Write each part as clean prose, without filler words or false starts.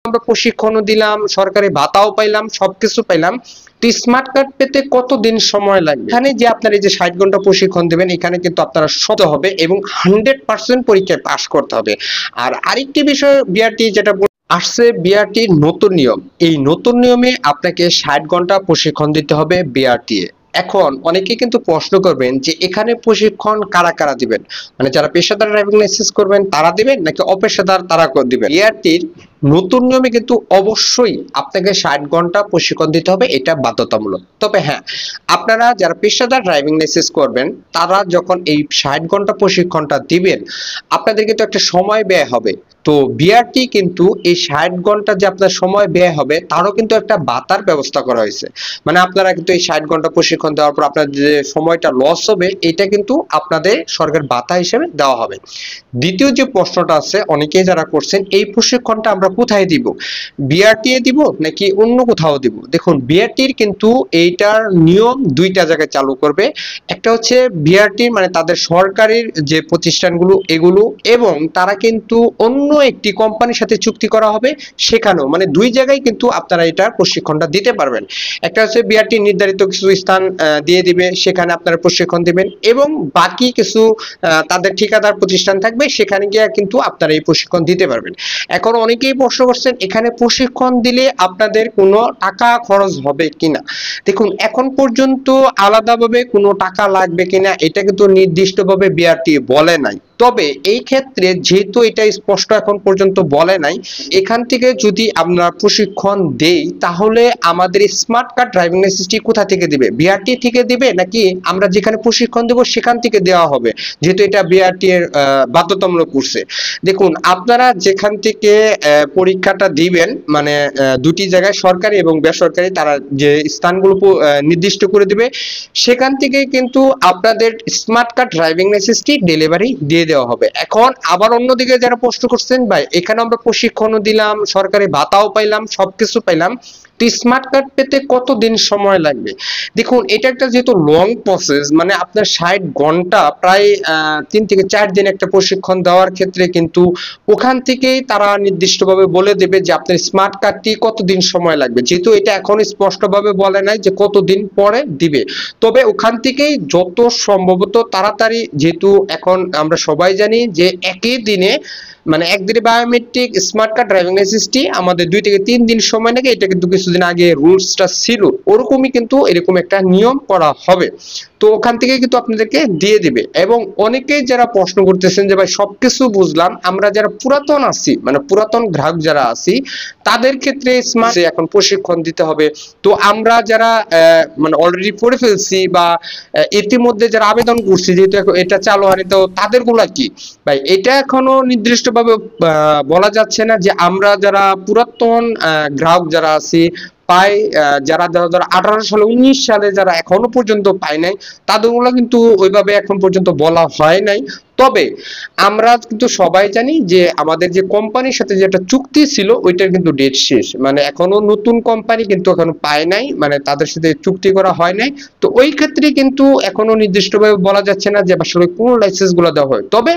আমরা প্রশিক্ষণও দিলাম, সরকারি ভাতাও পাইলাম, সবকিছু পাইলাম। তো স্মার্ট কার্ড পেতে কতদিন সময় লাগবে? এখানে যে আপনারা এই যে 60 ঘন্টা প্রশিক্ষণ দেবেন, এখানে কিন্তু আপনারা সফল হবে এবং 100% পরীক্ষায় পাস করতে হবে। আর আরেকটি বিষয় বিআরটি যেটা আসছে, বিআরটির নতুন নিয়ম। এই নতুন নিয়মে আপনাকে 60 ঘন্টা প্রশিক্ষণ দিতে হবে বিআরটি এ। এখন অনেকে কিন্তু প্রশ্ন করবেন যে এখানে প্রশিক্ষণ কারা কারা দিবেন, মানে যারা পেশাদার ড্রাইভিং লাইসেন্স করবেন তারা দিবেন নাকি অপেশাদার তারা দিবেন? বিআরটির নতুন নিয়মে কিন্তু অবশ্যই আপনাকে 60 ঘন্টা প্রশিক্ষণ দিতে হবে, এটা বাধ্যতামূলক। তবে হ্যাঁ, আপনারা যারা পেশাদার ড্রাইভিং লাইসেন্স করবেন তারা যখন এই 60 ঘন্টা প্রশিক্ষণটা দিবেন, আপনাদের কিন্তু একটা সময় ব্যয় হবে। তো বিআরটি কিন্তু এই 60 ঘন্টা যে আপনার সময় ব্যয় হবে তারও কিন্তু একটা ভাতার ব্যবস্থা করা হয়েছে। মানে আপনারা কিন্তু এই 60 ঘন্টা প্রশিক্ষণ দেওয়ার পর আপনার যে সময়টা লস হবে এটা কিন্তু আপনাদের সরকার ভাতা হিসেবে দেওয়া হবে। দ্বিতীয় যে প্রশ্নটা আছে অনেকেই যারা করছেন, এই প্রশিক্ষণটা আমরা কোথায় দিব? বিআরটি এ দিব নাকি অন্য কোথাও দিব? দেখুন, বিআরটির কিন্তু এইটার নিয়ম দুইটা জায়গায় চালু করবে। একটা হচ্ছে বিআরটির মানে তাদের সরকারের যে প্রতিষ্ঠানগুলো এগুলো, এবং তারা কিন্তু অন্য একটি কোম্পানির সাথে চুক্তি করা হবে সেখানেও, মানে দুই জায়গায় কিন্তু আপনারা এটা প্রশিক্ষণটা দিতে পারবেন। একটা হচ্ছে বিআরটি নির্ধারিত কিছু স্থান দিয়ে দিবে, সেখানে আপনারা প্রশিক্ষণ দিবেন, এবং বাকি কিছু তাদের ঠিকাদার প্রতিষ্ঠান থাকবে, সেখানে গিয়ে কিন্তু আপনারা এই প্রশিক্ষণ দিতে পারবেন। এখন অনেকেই প্রশ্ন করছেন এখানে প্রশিক্ষণ দিলে আপনাদের কোনো টাকা খরচ হবে কিনা। দেখুন, এখন পর্যন্ত আলাদাভাবে কোনো টাকা লাগবে কিনা এটা কিন্তু নির্দিষ্টভাবে বিআরটি বলে নাই। তবে এই ক্ষেত্রে যেহেতু এটা স্পষ্ট এখন পর্যন্ত বলে নাই, এখান থেকে যদি আমরা প্রশিক্ষণ দেই তাহলে আমাদের স্মার্ট কার্ড ড্রাইভিং লাইসেন্সটি কোথা থেকে দিবে? বিআরটি থেকে দিবে নাকি আমরা যেখানে প্রশিক্ষণ দেব সেখান থেকে দেওয়া হবে, যেহেতু এটা বিআরটি এর বাধ্যতামূলক করছে। দেখুন, আপনারা যেখান থেকে পরীক্ষাটা দিবেন, মানে দুটি জায়গায় সরকারি এবং বেসরকারি তারা যে স্থানগুলো নির্দিষ্ট করে দিবে, সেখান থেকে কিন্তু আপনাদের স্মার্ট কার্ড ড্রাইভিং লাইসেন্সটি ডেলিভারি দিয়ে দেওয়া হবে। এখন আবার অন্যদিকে যারা প্রশ্ন করছেন, ভাই এখানে আমরা প্রশিক্ষণও দিলাম, সরকারি ভাতাও পাইলাম, সবকিছু পাইলাম, তো স্মার্ট কার্ড পেতে কতদিন সময় লাগবে? দেখুন, এটা একটা যেহেতু লং প্রসেস, মানে আপনার 60 ঘন্টা প্রায় 3 থেকে 4 দিন একটা প্রশিক্ষণ দেওয়ার ক্ষেত্রে কিন্তু ওখান থেকেই তারা নির্দিষ্টভাবে বলে দেবে যে আপনার স্মার্ট কার্ডটি কতদিন সময় লাগবে, যেহেতু এটা এখন স্পষ্টভাবে বলে নাই যে কতদিন পরে দিবে। তবে ওখান থেকেই যত সম্ভবত তাড়াতাড়ি, যেহেতু এখন আমরা সবাই জানি যে একই দিনে মানে একদিনে বায়োমেট্রিক স্মার্ট কার্ড ড্রাইভিং লাইসেন্সটি আমাদের 2 থেকে 3 দিন সময় লাগে, এটা কিন্তু কিছুদিন আগে রুলসটা ছিল, ওরকমই কিন্তু এরকম একটা নিয়ম করা হবে। তো ওখান থেকে কিন্তু আপনাদেরকে দিয়ে দিবে। এবং অনেকেই যারা প্রশ্ন করতেছেন যে ভাই সবকিছু বুঝলাম, আমরা যারা পুরাতন আছি, মানে পুরাতন গ্রাহক যারা আছি, তাদের ক্ষেত্রে স্মার্ট এখন প্রশিক্ষণ দিতে হবে। তো আমরা যারা মানে অলরেডি পড়ে ফেলছি বা ইতিমধ্যে যারা আবেদন করছি, যেহেতু এটা চালু হয়নি, তো তাদের গুলা কি ভাই? এটা এখনো নির্দিষ্টভাবে বলা যাচ্ছে না যে আমরা যারা পুরাতন গ্রাহক যারা আছি পাই, যারা 2018 সালে 19 সালে যারা এখনো পর্যন্ত পায় নাই, তাদেরগুলো কিন্তু ওইভাবে এখন পর্যন্ত বলা হয় নাই। তবে আমরা কিন্তু সবাই জানি যে আমাদের যে কোম্পানির সাথে যেটা চুক্তি ছিল ওইটার কিন্তু ডেট শেষ, মানে এখনো নতুন কোম্পানি কিন্তু এখনো পায় নাই, মানে তাদের সাথে চুক্তি করা হয় নাই। তো ওই ক্ষেত্রে কিন্তু এখনো নির্দিষ্টভাবে বলা যাচ্ছে না যে আসলে কোন লাইসেন্স গুলো দেওয়া হয়। তবে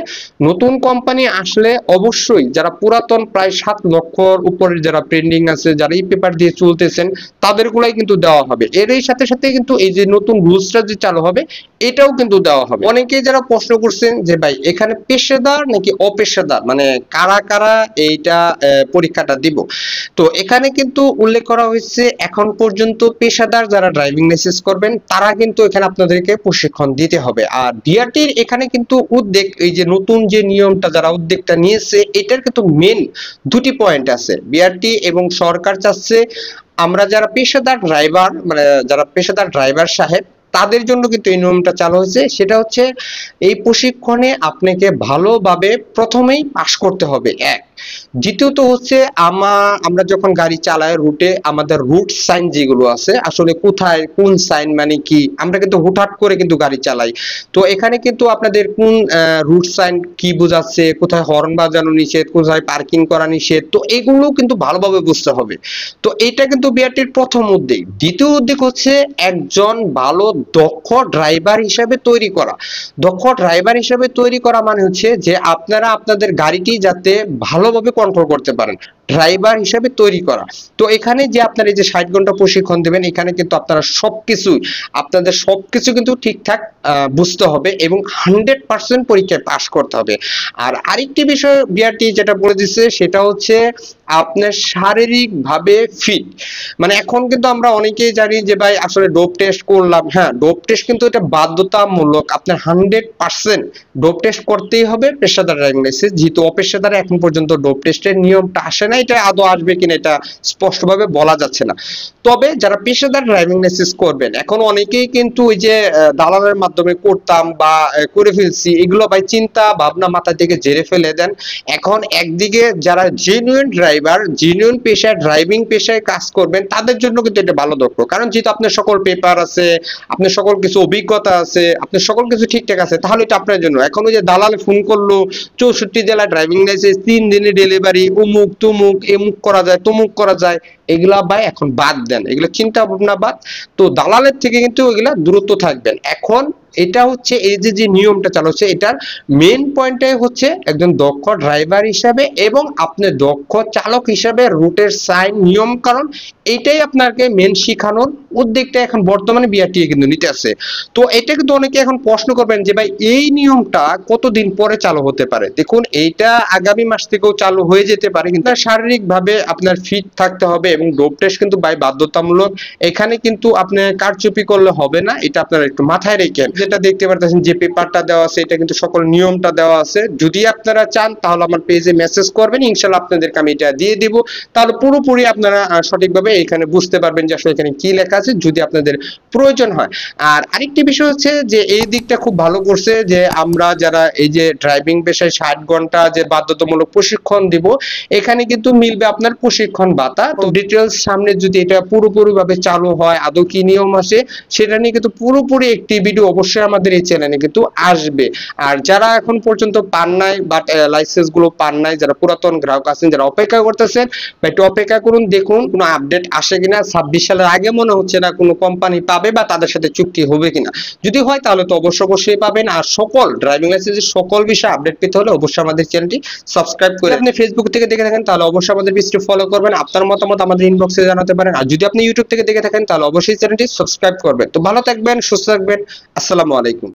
নতুন কোম্পানি আসলে অবশ্যই যারা পুরাতন প্রায় 7 লক্ষর উপরে যারা পেন্ডিং আছে, যারা এই পেপার দিয়ে চলতেছেন, তাদের গুলাই কিন্তু দেওয়া হবে। এরই সাথে সাথে কিন্তু এই যে নতুন রুলসটা যে চালু হবে এটাও কিন্তু দেওয়া হবে। অনেকেই যারা প্রশ্ন করছেন যে ভাই এখানে পেশাদার নাকি অপেশাদার, মানে কারা কারা এইটা পরীক্ষাটা দিব, তো এখানে কিন্তু উল্লেখ করা হয়েছে এখন পর্যন্ত পেশাদার যারা ড্রাইভিং লাইসেন্স করবেন তারা কিন্তু এখানে আপনাদেরকে প্রশিক্ষণ দিতে হবে। আর বিআরটির এখানে কিন্তু উদ্যোগ, এই যে নতুন যে নিয়মটা যারা উদ্যোগটা নিয়েছে, এটার কিন্তু মেন দুটি পয়েন্ট আছে। বিআরটি এবং সরকার চাচ্ছে আমরা যারা পেশাদার ড্রাইভার, মানে যারা পেশাদার ড্রাইভার সাহেব, তাদের জন্য কিন্তু এই নিয়মটা চালু হয়েছে। সেটা হচ্ছে এই প্রশিক্ষণে আপনাকে ভালোভাবে প্রথমেই পাশ করতে হবে, এক। দ্বিতীয়ত হচ্ছে আমরা যখন গাড়ি চালাই রুটে, আমাদের রুট সাইন যেগুলো আছে, আসলে কোথায় কোন সাইন মানে কি, আমরা কিন্তু হুটহাট করে কিন্তু গাড়ি চালাই। তো এখানে কিন্তু আপনাদের কোন রুট সাইন কি বোঝাচ্ছে, কোথায় হর্ন বাজানো নিষেধ, কোথায় পার্কিং করা নিষেধ, তো এগুলো কিন্তু ভালোভাবে বুঝতে হবে। তো এটা কিন্তু বিআরটির প্রথম উদ্যোগ। দ্বিতীয় উদ্যোগ হচ্ছে একজন ভালো দক্ষ ড্রাইভার হিসেবে তৈরি করা। দক্ষ ড্রাইভার হিসেবে তৈরি করা মানে হচ্ছে যে আপনারা আপনাদের গাড়িটি যাতে ভালো ভালোভাবে কন্ট্রোল করতে পারেন, ড্রাইভার হিসেবে তৈরি করা। তো এখানে যে আপনারা এই যে 60 ঘন্টা প্রশিক্ষণ দেবেন, এখানে কিন্তু আপনারা আপনাদের সবকিছু কিন্তু ঠিকঠাক বুঝতে হবে এবং 100% পরীক্ষায় পাশ করতে হবে। আর আরেকটি বিষয় বিআরটি যেটা বলে দিচ্ছে সেটা হচ্ছে আপনার শারীরিক ভাবে ফিট। মানে এখন কিন্তু আমরা অনেকেই জানি যে ভাই আসলে ডোপ টেস্ট করলাম, হ্যাঁ ডোপ টেস্ট কিন্তু এটা বাধ্যতামূলক, আপনার 100% ডোপ টেস্ট করতেই হবে পেশাদার ড্রাইভিং লাইসেন্স, যেহেতু অপেশাদার এখন পর্যন্ত ডোপ টেস্টের নিয়মটা আসে না, এটা আদৌ আসবে কিনা এটা স্পষ্টভাবে বলা যাচ্ছে না। তবে যারা পেশাদার ড্রাইভিং লাইসেন্স করবেন, এখন অনেকেই কিন্তু ওই যে দালালের মাধ্যমে করতাম বা করে ফেলছি, এগুলো ভাই চিন্তা ভাবনা মাথা থেকে ঝেড়ে ফেলে দেন। এখন একদিকে যারা জেনুইন ড্রাইভার, জেনুইন পেশায় ড্রাইভিং পেশায় কাজ করবেন, তাদের জন্য কিন্তু এটা ভালো দক্ষ, কারণ যেহেতু আপনার সকল পেপার আছে, আপনার সকল কিছু অভিজ্ঞতা আছে, আপনার সকল কিছু ঠিকঠাক আছে, তাহলে এটা আপনার জন্য। এখন ওই যে দালাল ফোন করলো 64 জেলায় ড্রাইভিং লাইসেন্স, 3 দিনে ডেলিভারি, উমুক তুমুক, এমুক করা যায় তমুক করা যায়, এগুলা ভাই এখন বাদ দেন, এগুলো চিন্তা ভাবনা বাদ। তো দালালের থেকে কিন্তু এগুলা দূরত্ব থাকবেন। এখন এটা হচ্ছে এই যে নিয়মটা চালু হচ্ছে, এটার মেইন পয়েন্টটাই হচ্ছে একজন দক্ষ ড্রাইভার হিসাবে এবং আপনি দক্ষ চালক হিসাবে রুটের সাইন নিয়ম কারণ এটাই আপনাকে মেন শিখানোর উদ্যোগটা এখন বর্তমানে বিআরটিএ কিন্তু নিতে আছে। তো এটা কিন্তু অনেকে এখন প্রশ্ন করবেন যে ভাই এই নিয়মটা কতদিন পরে চালু হতে পারে। দেখুন এইটা আগামী মাস থেকেও চালু হয়ে যেতে পারে, কিন্তু শারীরিক ভাবে আপনার ফিট থাকতে হবে এবং ডোপ টেস্ট কিন্তু ভাই বাধ্যতামূলক। এখানে কিন্তু আপনি কারচুপি করলে হবে না, এটা আপনারা একটু মাথায় রেখেন। যেটা দেখতে পারতেছেন যে পেপারটা দেওয়া আছে, এটা কিন্তু সকল নিয়মটা দেওয়া আছে। যদি আপনারা চান তাহলে আমার পেজে মেসেজ করবেন, ইনশাআল্লাহ আপনাদেরকে আমি এটা দিয়ে দিব, তাহলে পুরোপুরি আপনারা সঠিকভাবে এখানে বুঝতে পারবেন যে আসলে এখানে কি লেখা আছে যদি আপনাদের প্রয়োজন হয়। আর আরেকটি বিষয় হচ্ছে যে এই দিকটা খুব ভালো করছে যে আমরা যারা এই যে ড্রাইভিং পেশায় 60 ঘন্টা যে বাধ্যতামূলক প্রশিক্ষণ দিব, এখানে কিন্তু মিলবে আপনার প্রশিক্ষণ ভাতা। তো ডিটেইলস সামনে যদি এটা পুরোপুরি ভাবে চালু হয়, আদৌ কি নিয়ম আসে সেটা নিয়ে কিন্তু পুরোপুরি একটি ভিডিও অবশ্যই আমাদের এই চ্যানেলে কিন্তু আসবে। আর যারা এখন পর্যন্ত পান নাই বা লাইসেন্স গুলো পান নাই, যারা পুরাতন গ্রাহক আছেন, যারা অপেক্ষা করতেছেন, একটু অপেক্ষা করুন, দেখুন কোনো আপডেট আসে কিনা। 26 সালের আগে মনে হচ্ছে না কোনো কোম্পানি পাবে বা তাদের সাথে চুক্তি হবে কিনা, যদি হয় তাহলে তো অবশ্যই পাবেন। আর সকল ড্রাইভিং লাইসেন্সের সকল বিষয়ে আপডেট পেতে হলে অবশ্যই আমাদের চ্যানেলটি সাবস্ক্রাইব করে, আপনি ফেসবুক থেকে দেখে থাকেন তাহলে অবশ্যই আমাদের পেজটি ফলো করবেন, আপনার মতামত আমাদের ইনবক্সে জানাতে পারেন। আর যদি আপনি ইউটিউব থেকে দেখে থাকেন তাহলে অবশ্যই চ্যানেলটি সাবস্ক্রাইব করবেন। তো ভালো থাকবেন, সুস্থ থাকবেন, আসসালামু আলাইকুম।